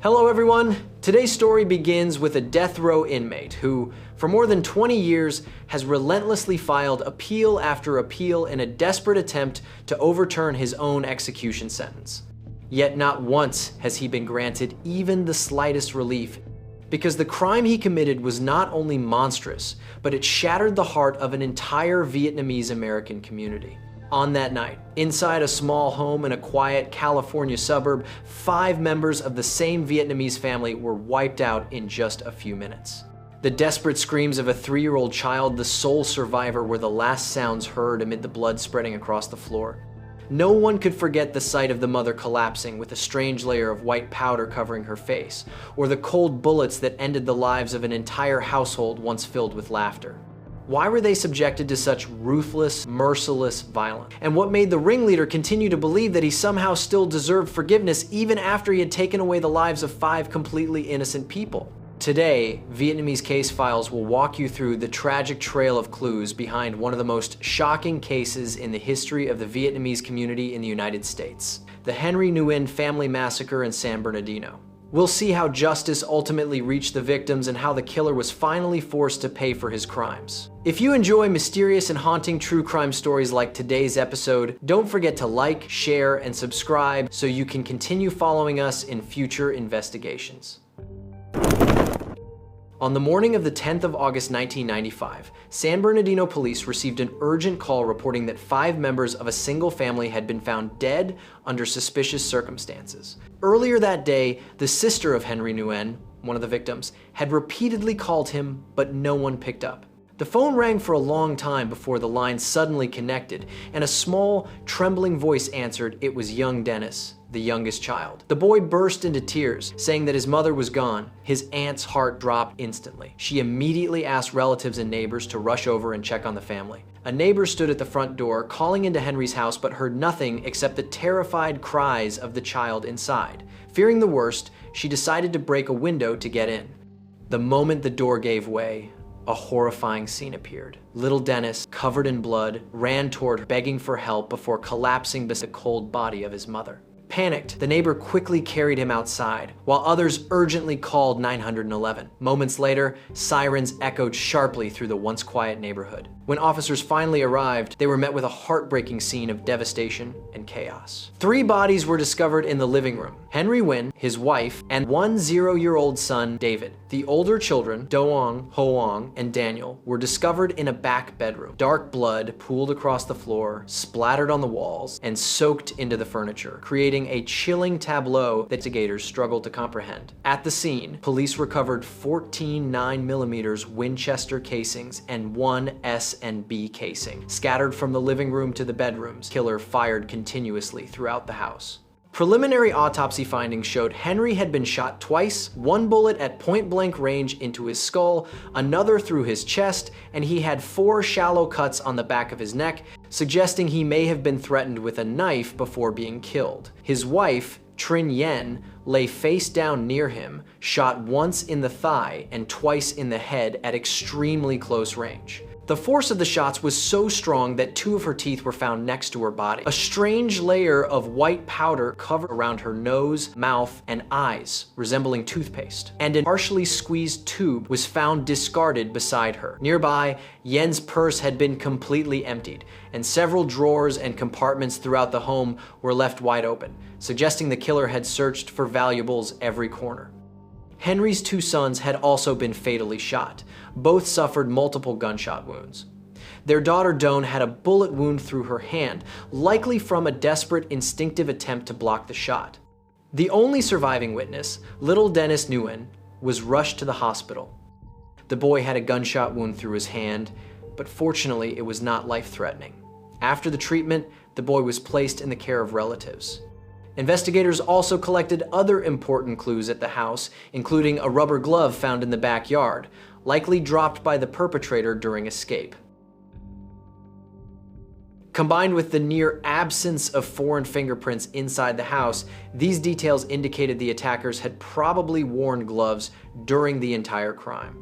Hello everyone! Today's story begins with a death row inmate who, for more than 20 years, has relentlessly filed appeal after appeal in a desperate attempt to overturn his own execution sentence. Yet not once has he been granted even the slightest relief, because the crime he committed was not only monstrous, but it shattered the heart of an entire Vietnamese-American community. On that night, inside a small home in a quiet California suburb, 5 members of the same Vietnamese family were wiped out in just a few minutes. The desperate screams of a 3-year-old child, the sole survivor, were the last sounds heard amid the blood spreading across the floor. No one could forget the sight of the mother collapsing with a strange layer of white powder covering her face, or the cold bullets that ended the lives of an entire household once filled with laughter. Why were they subjected to such ruthless, merciless violence? And what made the ringleader continue to believe that he somehow still deserved forgiveness even after he had taken away the lives of 5 completely innocent people? Today, Vietnamese Case Files will walk you through the tragic trail of clues behind one of the most shocking cases in the history of the Vietnamese community in the United States, the Henry Nguyen family massacre in San Bernardino. We'll see how justice ultimately reached the victims and how the killer was finally forced to pay for his crimes. If you enjoy mysterious and haunting true crime stories like today's episode, don't forget to like, share, and subscribe so you can continue following us in future investigations. On the morning of the 10th of August 1995, San Bernardino police received an urgent call reporting that 5 members of a single family had been found dead under suspicious circumstances. Earlier that day, the sister of Henry Nguyen, one of the victims, had repeatedly called him, but no one picked up. The phone rang for a long time before the line suddenly connected, and a small, trembling voice answered. It was young Dennis, the youngest child. The boy burst into tears, saying that his mother was gone. His aunt's heart dropped instantly. She immediately asked relatives and neighbors to rush over and check on the family. A neighbor stood at the front door, calling into Henry's house, but heard nothing except the terrified cries of the child inside. Fearing the worst, she decided to break a window to get in. The moment the door gave way, a horrifying scene appeared. Little Dennis, covered in blood, ran toward her, begging for help before collapsing beside the cold body of his mother. Panicked, the neighbor quickly carried him outside, while others urgently called 911. Moments later, sirens echoed sharply through the once quiet neighborhood. When officers finally arrived, they were met with a heartbreaking scene of devastation and chaos. 3 bodies were discovered in the living room: Henry Nguyen, his wife, and 1 0-year-old son, David. The older children, Doang, Hoang, and Daniel, were discovered in a back bedroom. Dark blood pooled across the floor, splattered on the walls, and soaked into the furniture, creating a chilling tableau that investigators struggled to comprehend. At the scene, police recovered 14 9mm Winchester casings and 1 S&B casing, scattered from the living room to the bedrooms. The killer fired continuously throughout the house. Preliminary autopsy findings showed Henry had been shot twice, 1 bullet at point-blank range into his skull, another through his chest, and he had 4 shallow cuts on the back of his neck, suggesting he may have been threatened with a knife before being killed. His wife, Trinh Yen, lay face down near him, shot once in the thigh and twice in the head at extremely close range. The force of the shots was so strong that 2 of her teeth were found next to her body. A strange layer of white powder covered around her nose, mouth, and eyes, resembling toothpaste. And a partially squeezed tube was found discarded beside her. Nearby, Yen's purse had been completely emptied, and several drawers and compartments throughout the home were left wide open, suggesting the killer had searched for valuables every corner. Henry's 2 sons had also been fatally shot. Both suffered multiple gunshot wounds. Their daughter Doan had a bullet wound through her hand, likely from a desperate, instinctive attempt to block the shot. The only surviving witness, little Dennis Nguyen, was rushed to the hospital. The boy had a gunshot wound through his hand, but fortunately it was not life-threatening. After the treatment, the boy was placed in the care of relatives. Investigators also collected other important clues at the house, including a rubber glove found in the backyard, likely dropped by the perpetrator during escape. Combined with the near absence of foreign fingerprints inside the house, these details indicated the attackers had probably worn gloves during the entire crime.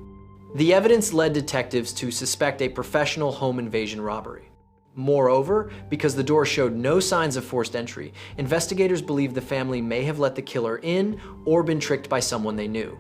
The evidence led detectives to suspect a professional home invasion robbery. Moreover, because the door showed no signs of forced entry, investigators believe the family may have let the killer in or been tricked by someone they knew.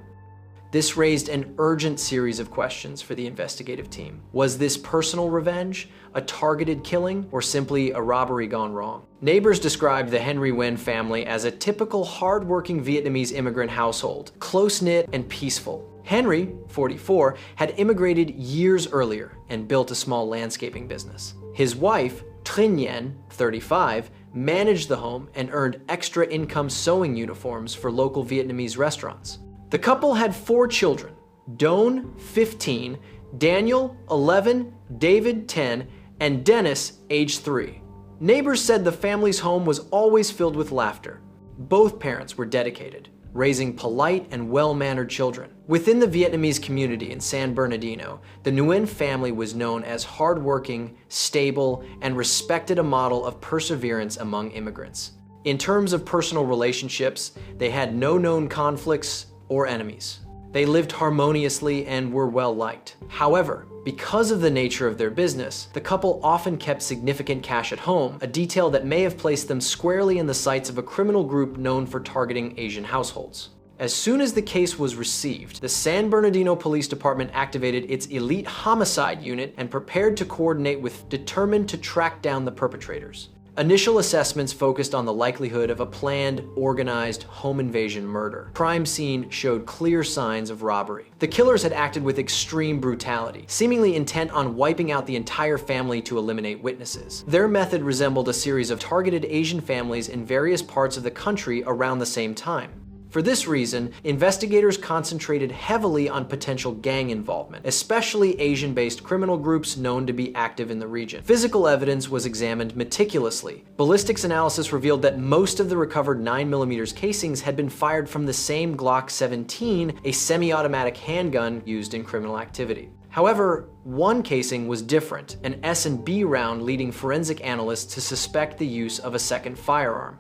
This raised an urgent series of questions for the investigative team. Was this personal revenge, a targeted killing, or simply a robbery gone wrong? Neighbors described the Henry Nguyen family as a typical hard-working Vietnamese immigrant household, close-knit and peaceful. Henry, 44, had immigrated years earlier and built a small landscaping business. His wife, Trinh Nguyen, 35, managed the home and earned extra income sewing uniforms for local Vietnamese restaurants. The couple had 4 children: Doan, 15, Daniel, 11, David, 10, and Dennis, age 3. Neighbors said the family's home was always filled with laughter. Both parents were dedicated, raising polite and well-mannered children. Within the Vietnamese community in San Bernardino, the Nguyen family was known as hardworking, stable, and respected, a model of perseverance among immigrants. In terms of personal relationships, they had no known conflicts or enemies. They lived harmoniously and were well liked. However, because of the nature of their business, the couple often kept significant cash at home, a detail that may have placed them squarely in the sights of a criminal group known for targeting Asian households. As soon as the case was received, the San Bernardino Police Department activated its elite homicide unit and prepared to coordinate with determined to track down the perpetrators. Initial assessments focused on the likelihood of a planned, organized home invasion murder. Crime scene showed clear signs of robbery. The killers had acted with extreme brutality, seemingly intent on wiping out the entire family to eliminate witnesses. Their method resembled a series of targeted Asian families in various parts of the country around the same time. For this reason, investigators concentrated heavily on potential gang involvement, especially Asian-based criminal groups known to be active in the region. Physical evidence was examined meticulously. Ballistics analysis revealed that most of the recovered 9mm casings had been fired from the same Glock 17, a semi-automatic handgun used in criminal activity. However, one casing was different, an S&B round, leading forensic analysts to suspect the use of a second firearm.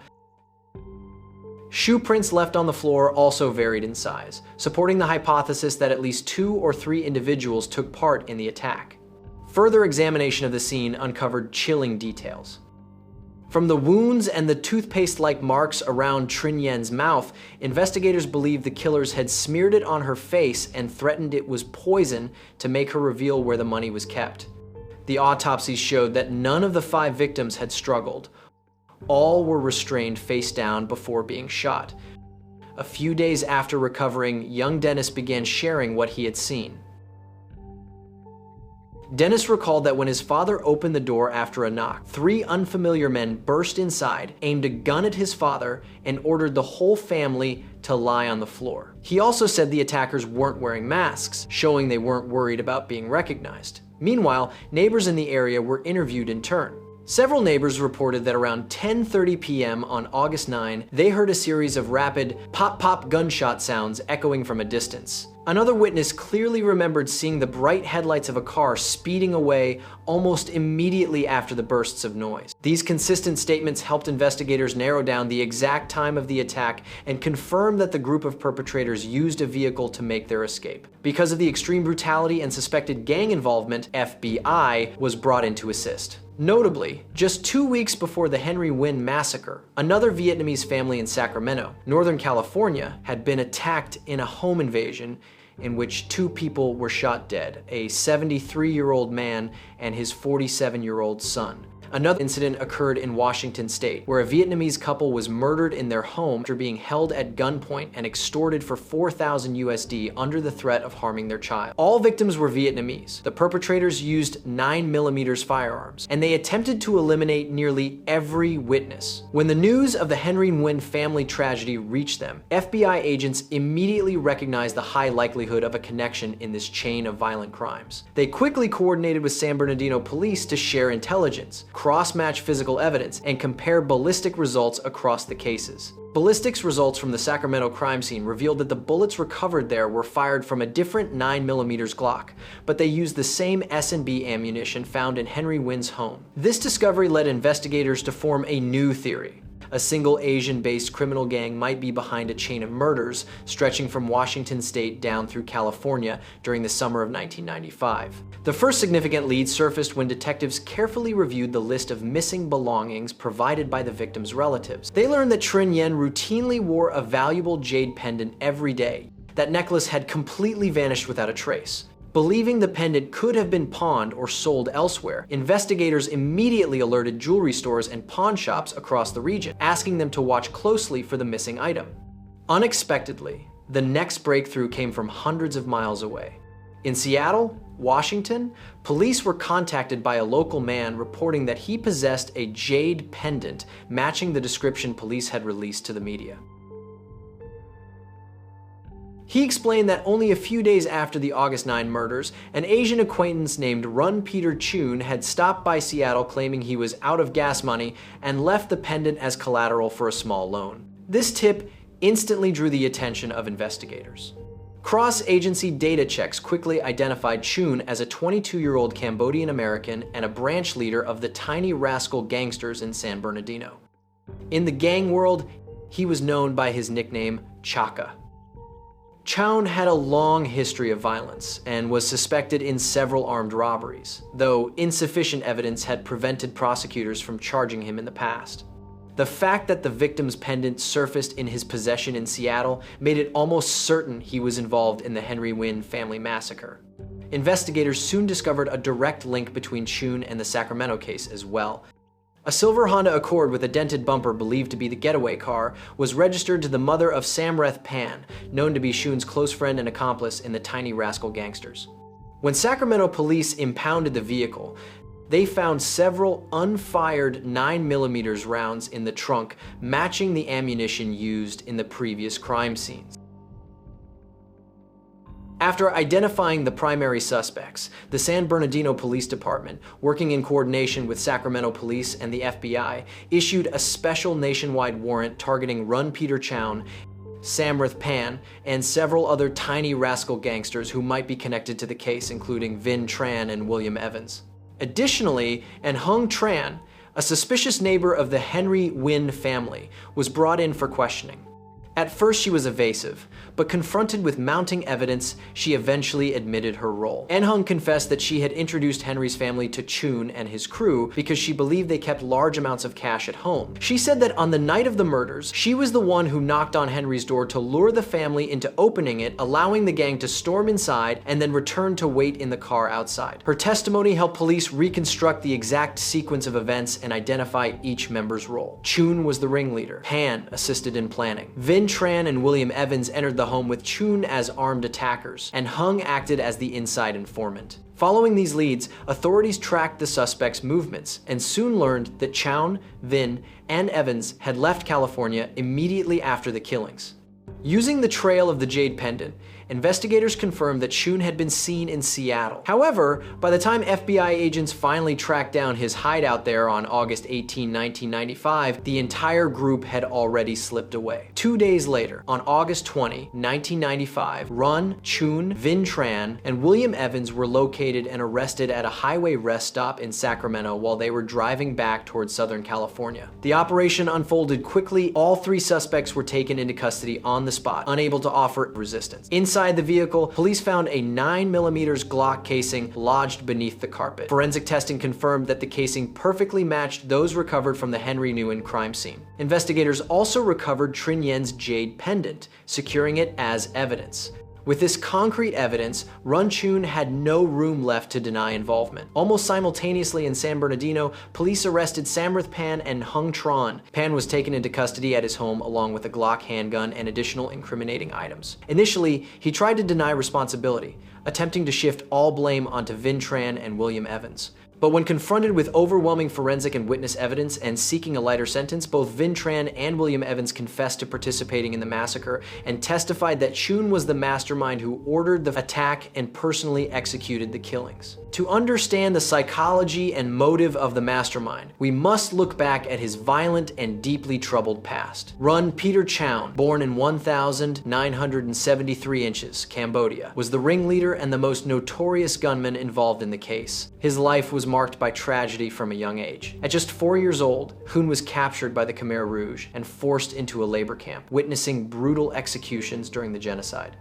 Shoe prints left on the floor also varied in size, supporting the hypothesis that at least 2 or 3 individuals took part in the attack. Further examination of the scene uncovered chilling details. From the wounds and the toothpaste-like marks around Trinh Nguyen's mouth, investigators believe the killers had smeared it on her face and threatened it was poison to make her reveal where the money was kept. The autopsies showed that none of the 5 victims had struggled. All were restrained face down before being shot. A few days after recovering, young Dennis began sharing what he had seen. Dennis recalled that when his father opened the door after a knock, 3 unfamiliar men burst inside, aimed a gun at his father, and ordered the whole family to lie on the floor. He also said the attackers weren't wearing masks, showing they weren't worried about being recognized. Meanwhile, neighbors in the area were interviewed in turn. Several neighbors reported that around 10:30 p.m. on August 9, they heard a series of rapid pop-pop gunshot sounds echoing from a distance. Another witness clearly remembered seeing the bright headlights of a car speeding away almost immediately after the bursts of noise. These consistent statements helped investigators narrow down the exact time of the attack and confirm that the group of perpetrators used a vehicle to make their escape. Because of the extreme brutality and suspected gang involvement, FBI was brought in to assist. Notably, just 2 weeks before the Henry Nguyen massacre, another Vietnamese family in Sacramento, Northern California, had been attacked in a home invasion in which 2 people were shot dead, a 73-year-old man and his 47-year-old son. Another incident occurred in Washington state, where a Vietnamese couple was murdered in their home after being held at gunpoint and extorted for $4,000 USD under the threat of harming their child. All victims were Vietnamese. The perpetrators used 9mm firearms, and they attempted to eliminate nearly every witness. When the news of the Henry Nguyen family tragedy reached them, FBI agents immediately recognized the high likelihood of a connection in this chain of violent crimes. They quickly coordinated with San Bernardino police to share intelligence, cross-match physical evidence, and compare ballistic results across the cases. Ballistics results from the Sacramento crime scene revealed that the bullets recovered there were fired from a different 9mm Glock, but they used the same S&B ammunition found in Henry Nguyen's home. This discovery led investigators to form a new theory. a single Asian-based criminal gang might be behind a chain of murders stretching from Washington state down through California during the summer of 1995. The first significant lead surfaced when detectives carefully reviewed the list of missing belongings provided by the victims' relatives. They learned that Trinh Nguyen routinely wore a valuable jade pendant every day. That necklace had completely vanished without a trace. Believing the pendant could have been pawned or sold elsewhere, investigators immediately alerted jewelry stores and pawn shops across the region, asking them to watch closely for the missing item. Unexpectedly, the next breakthrough came from hundreds of miles away. In Seattle, Washington, police were contacted by a local man reporting that he possessed a jade pendant matching the description police had released to the media. He explained that only a few days after the August 9 murders, an Asian acquaintance named Run Peter Chhoun had stopped by Seattle claiming he was out of gas money and left the pendant as collateral for a small loan. This tip instantly drew the attention of investigators. Cross-agency data checks quickly identified Chhoun as a 22-year-old Cambodian American and a branch leader of the Tiny Rascal gangsters in San Bernardino. In the gang world, he was known by his nickname Chaka. Chhoun had a long history of violence and was suspected in several armed robberies, though insufficient evidence had prevented prosecutors from charging him in the past. The fact that the victim's pendant surfaced in his possession in Seattle made it almost certain he was involved in the Henry Nguyen family massacre. Investigators soon discovered a direct link between Chhoun and the Sacramento case as well. A silver Honda Accord with a dented bumper believed to be the getaway car was registered to the mother of Samreth Pan, known to be Chhoun's close friend and accomplice in the Tiny Rascal gangsters. When Sacramento police impounded the vehicle, they found several unfired 9mm rounds in the trunk, matching the ammunition used in the previous crime scenes. After identifying the primary suspects, the San Bernardino Police Department, working in coordination with Sacramento Police and the FBI, issued a special nationwide warrant targeting Run Peter Chhoun, Samreth Pan, and several other Tiny Rascal gangsters who might be connected to the case, including Vinh Tran and William Evans. Additionally, Hung Tran, a suspicious neighbor of the Henry Nguyen family, was brought in for questioning. At first she was evasive, but confronted with mounting evidence, she eventually admitted her role. Hung confessed that she had introduced Henry's family to Chhoun and his crew because she believed they kept large amounts of cash at home. She said that on the night of the murders, she was the one who knocked on Henry's door to lure the family into opening it, allowing the gang to storm inside and then return to wait in the car outside. Her testimony helped police reconstruct the exact sequence of events and identify each member's role. Chhoun was the ringleader. Pan assisted in planning. Vinh Tran and William Evans entered the home with Chhoun as armed attackers, and Hung acted as the inside informant. Following these leads, authorities tracked the suspects' movements and soon learned that Chhoun, Vinh, and Evans had left California immediately after the killings. Using the trail of the jade pendant, investigators confirmed that Chhoun had been seen in Seattle. However, by the time FBI agents finally tracked down his hideout there on August 18, 1995, the entire group had already slipped away. 2 days later, on August 20, 1995, Run, Chhoun, Vinh Tran, and William Evans were located and arrested at a highway rest stop in Sacramento while they were driving back towards Southern California. The operation unfolded quickly. All three suspects were taken into custody on the spot, unable to offer resistance. Inside the vehicle, police found a 9mm Glock casing lodged beneath the carpet. Forensic testing confirmed that the casing perfectly matched those recovered from the Henry Nguyen crime scene. Investigators also recovered Trinh Nguyen's jade pendant, securing it as evidence. With this concrete evidence, Run Chhoun had no room left to deny involvement. Almost simultaneously in San Bernardino, police arrested Samreth Pan and Hung Tran. Pan was taken into custody at his home along with a Glock handgun and additional incriminating items. Initially, he tried to deny responsibility, attempting to shift all blame onto Vinh Tran and William Evans. But when confronted with overwhelming forensic and witness evidence and seeking a lighter sentence, both Vinh Tran and William Evans confessed to participating in the massacre and testified that Chhoun was the mastermind who ordered the attack and personally executed the killings. To understand the psychology and motive of the mastermind, we must look back at his violent and deeply troubled past. Peter Chhoun, born in 1,973 inches, Cambodia, was the ringleader and the most notorious gunman involved in the case. His life was marked by tragedy from a young age. At just 4 years old, Chhoun was captured by the Khmer Rouge and forced into a labor camp, witnessing brutal executions during the genocide.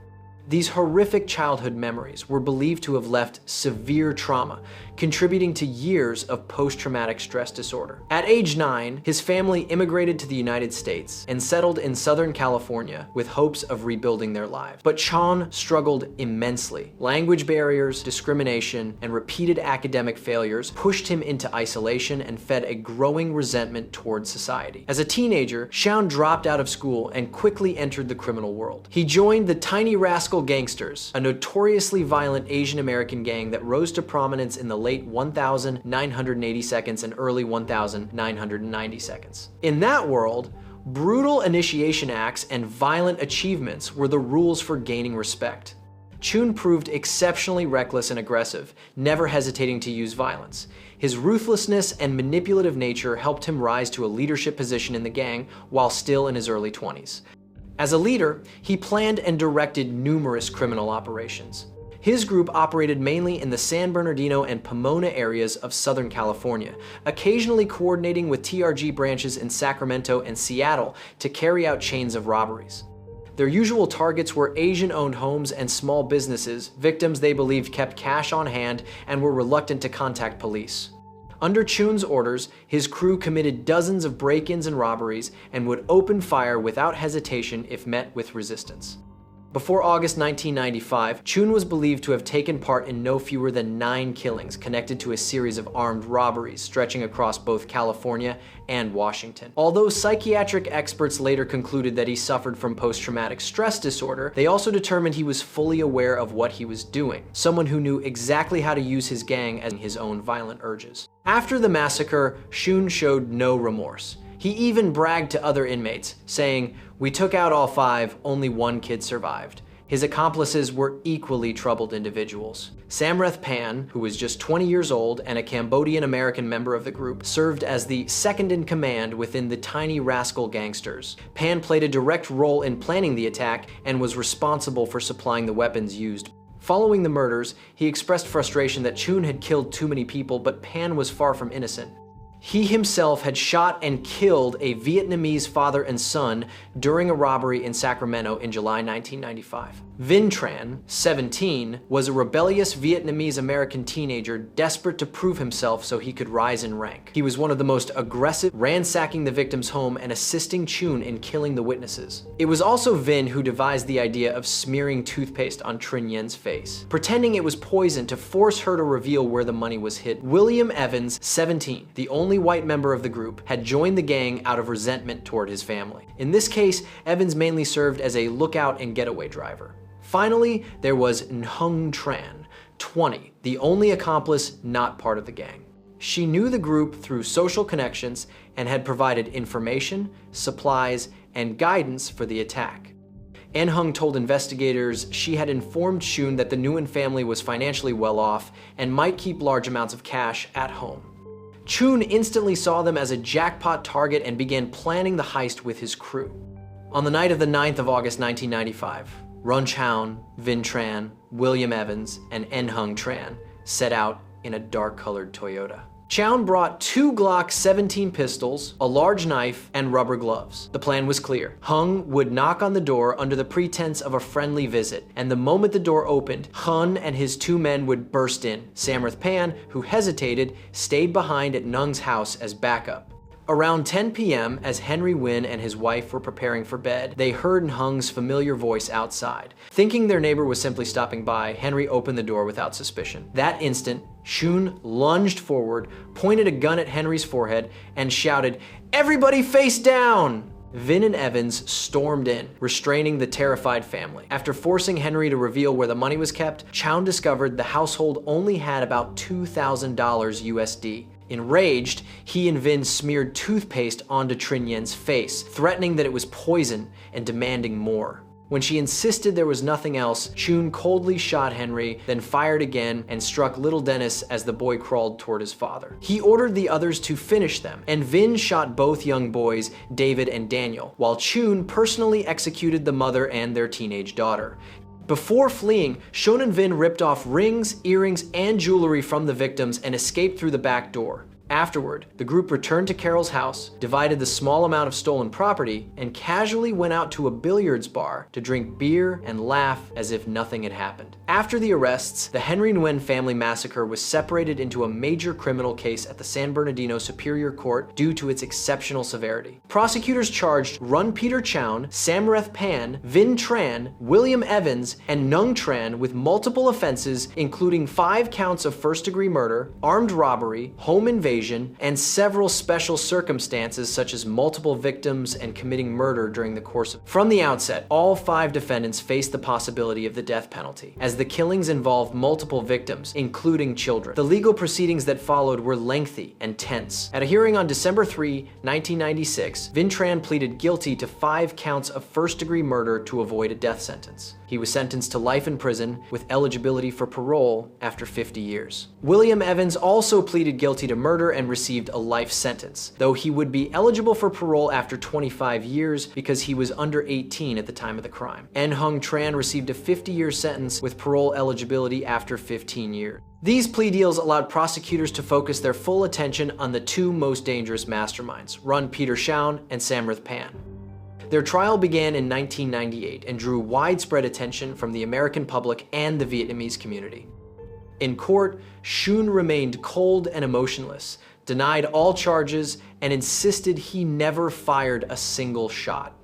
These horrific childhood memories were believed to have left severe trauma, contributing to years of post-traumatic stress disorder. At age 9, his family immigrated to the United States and settled in Southern California with hopes of rebuilding their lives. But Chhoun struggled immensely. Language barriers, discrimination, and repeated academic failures pushed him into isolation and fed a growing resentment towards society. As a teenager, Chhoun dropped out of school and quickly entered the criminal world. He joined the Tiny Rascal Gangsters, a notoriously violent Asian American gang that rose to prominence in the late 1982 and early 1990s. In that world, brutal initiation acts and violent achievements were the rules for gaining respect. Chhoun proved exceptionally reckless and aggressive, never hesitating to use violence. His ruthlessness and manipulative nature helped him rise to a leadership position in the gang while still in his early 20s. As a leader, he planned and directed numerous criminal operations. His group operated mainly in the San Bernardino and Pomona areas of Southern California, occasionally coordinating with TRG branches in Sacramento and Seattle to carry out chains of robberies. Their usual targets were Asian-owned homes and small businesses, victims they believed kept cash on hand and were reluctant to contact police. Under Chhoun's orders, his crew committed dozens of break-ins and robberies and would open fire without hesitation if met with resistance. Before August 1995, Chhoun was believed to have taken part in no fewer than 9 killings connected to a series of armed robberies stretching across both California and Washington. Although psychiatric experts later concluded that he suffered from post-traumatic stress disorder, they also determined he was fully aware of what he was doing, someone who knew exactly how to use his gang as his own violent urges. After the massacre, Chhoun showed no remorse. He even bragged to other inmates, saying, "We took out all 5, only 1 kid survived." His accomplices were equally troubled individuals. Samreth Pan, who was just 20 years old and a Cambodian-American member of the group, served as the second-in-command within the Tiny Rascal Gangsters. Pan played a direct role in planning the attack and was responsible for supplying the weapons used. Following the murders, he expressed frustration that Chhoun had killed too many people, but Pan was far from innocent. He himself had shot and killed a Vietnamese father and son during a robbery in Sacramento in July 1995. Vinh Tran, 17, was a rebellious Vietnamese-American teenager desperate to prove himself so he could rise in rank. He was one of the most aggressive, ransacking the victim's home and assisting Chhoun in killing the witnesses. It was also Vinh who devised the idea of smearing toothpaste on Trinh Nguyen's face, pretending it was poison to force her to reveal where the money was hidden. William Evans, 17, the only white member of the group, had joined the gang out of resentment toward his family. In this case, Evans mainly served as a lookout and getaway driver. Finally, there was Chhoun Tran, 20, the only accomplice not part of the gang. She knew the group through social connections and had provided information, supplies, and guidance for the attack. Chhoun told investigators she had informed Chhoun that the Nguyen family was financially well off and might keep large amounts of cash at home. Chhoun instantly saw them as a jackpot target and began planning the heist with his crew. On the night of the 9th of August 1995, Run Chhoun, Vinh Tran, William Evans, and Chhoun Tran set out in a dark-colored Toyota. Chhoun brought 2 Glock 17 pistols, a large knife, and rubber gloves. The plan was clear. Chhoun would knock on the door under the pretense of a friendly visit, and the moment the door opened, Chhoun and his 2 men would burst in. Samreth Pan, who hesitated, stayed behind at Nguyen's house as backup. Around 10 p.m., as Henry Nguyen and his wife were preparing for bed, they heard Chhoun's familiar voice outside. Thinking their neighbor was simply stopping by, Henry opened the door without suspicion. That instant, Chhoun lunged forward, pointed a gun at Henry's forehead, and shouted, "Everybody face down!" Vinh and Evans stormed in, restraining the terrified family. After forcing Henry to reveal where the money was kept, Chhoun discovered the household only had about $2,000 USD. Enraged, he and Vinh smeared toothpaste onto Trinh Nguyen's face, threatening that it was poison and demanding more. When she insisted there was nothing else, Chhoun coldly shot Henry, then fired again and struck little Dennis as the boy crawled toward his father. He ordered the others to finish them, and Vinh shot both young boys, David and Daniel, while Chhoun personally executed the mother and their teenage daughter. Before fleeing, Chhoun and Vinh ripped off rings, earrings, and jewelry from the victims and escaped through the back door. Afterward, the group returned to Carol's house, divided the small amount of stolen property, and casually went out to a billiards bar to drink beer and laugh as if nothing had happened. After the arrests, the Henry Nguyen family massacre was separated into a major criminal case at the San Bernardino Superior Court due to its exceptional severity. Prosecutors charged Run Peter Chhoun, Samreth Pan, Vinh Tran, William Evans, and Nung Tran with multiple offenses, including 5 counts of first-degree murder, armed robbery, home invasion, and several special circumstances such as multiple victims and committing murder during the course of. From the outset, all 5 defendants faced the possibility of the death penalty, as the killings involved multiple victims, including children. The legal proceedings that followed were lengthy and tense. At a hearing on December 3, 1996, Vinh Tran pleaded guilty to 5 counts of first-degree murder to avoid a death sentence. He was sentenced to life in prison with eligibility for parole after 50 years. William Evans also pleaded guilty to murder and received a life sentence, though he would be eligible for parole after 25 years because he was under 18 at the time of the crime. Nung Tran received a 50-year sentence with parole eligibility after 15 years. These plea deals allowed prosecutors to focus their full attention on the 2 most dangerous masterminds, Run Peter Chhoun and Samreth Pan. Their trial began in 1998 and drew widespread attention from the American public and the Vietnamese community. In court, Chhoun remained cold and emotionless, denied all charges, and insisted he never fired a single shot.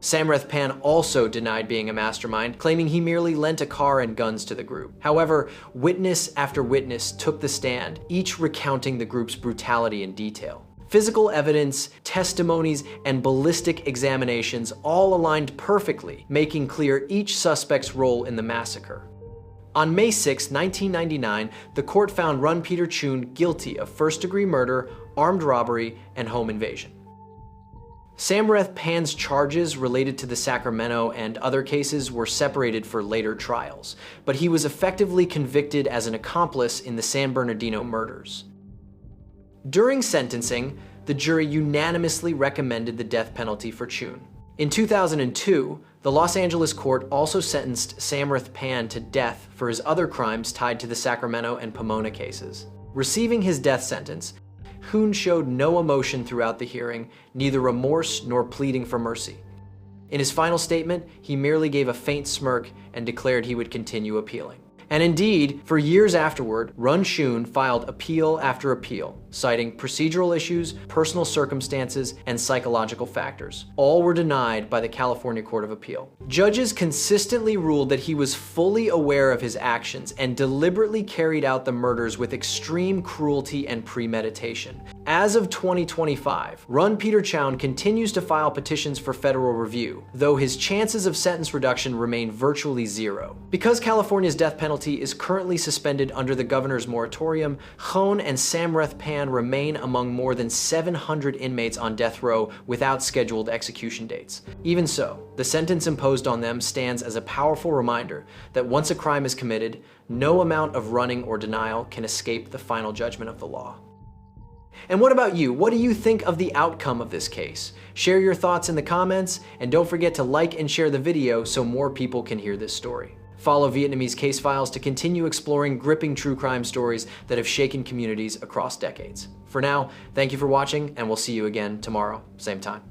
Samreth Pan also denied being a mastermind, claiming he merely lent a car and guns to the group. However, witness after witness took the stand, each recounting the group's brutality in detail. Physical evidence, testimonies, and ballistic examinations all aligned perfectly, making clear each suspect's role in the massacre. On May 6, 1999, the court found Run Peter Chhoun guilty of first-degree murder, armed robbery, and home invasion. Samreth Pan's charges related to the Sacramento and other cases were separated for later trials, but he was effectively convicted as an accomplice in the San Bernardino murders. During sentencing, the jury unanimously recommended the death penalty for Chhoun. In 2002, the Los Angeles court also sentenced Samreth Pan to death for his other crimes tied to the Sacramento and Pomona cases. Receiving his death sentence, Chhoun showed no emotion throughout the hearing, neither remorse nor pleading for mercy. In his final statement, he merely gave a faint smirk and declared he would continue appealing. And indeed, for years afterward, Run Chhoun filed appeal after appeal, citing procedural issues, personal circumstances, and psychological factors. All were denied by the California Court of Appeal. Judges consistently ruled that he was fully aware of his actions and deliberately carried out the murders with extreme cruelty and premeditation. As of 2025, Run Peter Chhoun continues to file petitions for federal review, though his chances of sentence reduction remain virtually zero. Because California's death penalty is currently suspended under the governor's moratorium, Chhoun and Samreth Pan remain among more than 700 inmates on death row without scheduled execution dates. Even so, the sentence imposed on them stands as a powerful reminder that once a crime is committed, no amount of running or denial can escape the final judgment of the law. And what about you? What do you think of the outcome of this case? Share your thoughts in the comments, and don't forget to like and share the video so more people can hear this story. Follow Vietnamese Case Files to continue exploring gripping true crime stories that have shaken communities across decades. For now, thank you for watching, and we'll see you again tomorrow, same time.